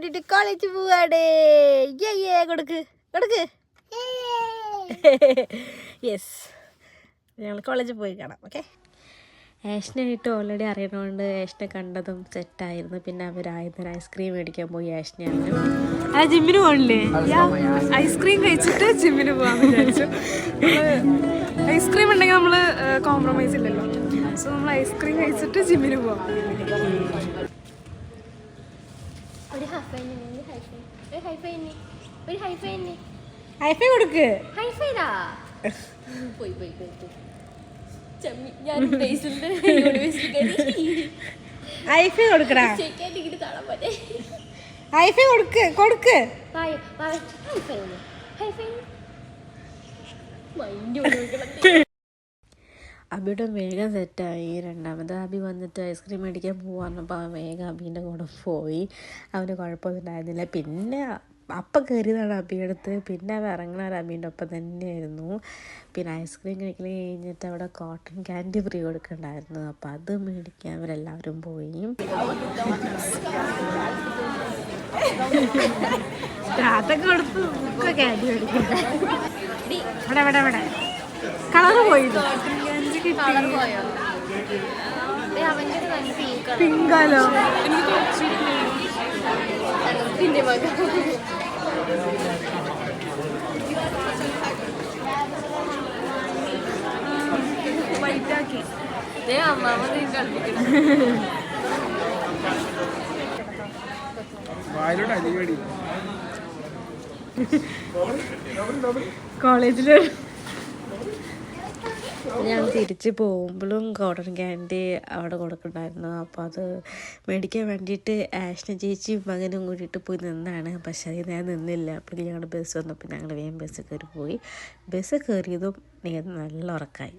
കൂട്ടിട്ട് കോളേജ് പോവാടേ. കൊടുക്ക് കൊടുക്ക്. യെസ്, ഞങ്ങൾ കോളേജിൽ പോയി കാണാം. ഓക്കെ. ഏഷ്നായിട്ട് ഓൾറെഡി അറിയണോണ്ട് ഏഷ്നെ കണ്ടതും സെറ്റായിരുന്നു. പിന്നെ അവരായതിന് ഐസ്ക്രീം മേടിക്കാൻ പോയി. ഏഷ്നാണ് ജിമ്മിന് പോകണില്ലേ? ഐസ്ക്രീം കഴിച്ചിട്ട് ജിമ്മിന് പോകാമെന്ന് വിചാരിച്ചു. ഐസ്ക്രീം ഉണ്ടെങ്കിൽ നമ്മൾ കോംപ്രമൈസ് ഇല്ലല്ലോ. സോ നമ്മൾ ഐസ്ക്രീം കഴിച്ചിട്ട് ജിമ്മിന് പോവാം. ഹൈഫൈ കൊടുക്ക്. ഹൈഫൈ കൊടുക്കടാ. ഹൈഫൈ കൊടുക്ക് കൊടുക്ക്. അബിയുടെ വേഗം സെറ്റായി. രണ്ടാമത് അബി വന്നിട്ട് ഐസ്ക്രീം മേടിക്കാൻ പോവാന്നപ്പോൾ വേഗം അബീൻ്റെ കൂടെ പോയി. അവന് കുഴപ്പമൊന്നും ഉണ്ടായിരുന്നില്ല. പിന്നെ അപ്പം കയറിയതാണ് അബിയുടെ അടുത്ത്. പിന്നെ അവ ഇറങ്ങണ അബീൻ്റെ ഒപ്പം തന്നെയായിരുന്നു. പിന്നെ ഐസ്ക്രീം കഴിക്കൽ കഴിഞ്ഞിട്ട് അവിടെ കോട്ടൺ ക്യാൻഡി ഫ്രീ കൊടുക്കണ്ടായിരുന്നു. അപ്പം അത് മേടിക്കാൻ അവരെല്ലാവരും പോയി. അതൊക്കെ കൊടുത്ത് ക്യാൻഡി മേടിക്കും. ഇവിടെ ഇവിടെ ഇവിടെ കളറ് പോയി. പിങ്കാലോ വൈറ്റാക്കി കോളേജില് ഞാൻ തിരിച്ച് പോകുമ്പോഴും കോട്ടൺ ക്യാൻഡി അവിടെ കൊടുക്കണ്ടായിരുന്നു. അപ്പോൾ അത് മേടിക്കാൻ വേണ്ടിയിട്ട് ആഷ്ന ചേച്ചിയും മകനും കൂടിയിട്ട് പോയി നിന്നാണ്. പക്ഷേ അത് ഞാൻ നിന്നില്ല. അപ്പോൾ ഞങ്ങളുടെ ബസ് വന്നപ്പോൾ ഞങ്ങൾ വേഗം ബസ് കയറി പോയി. ബസ് കയറിയതും നല്ല ഉറക്കമായി.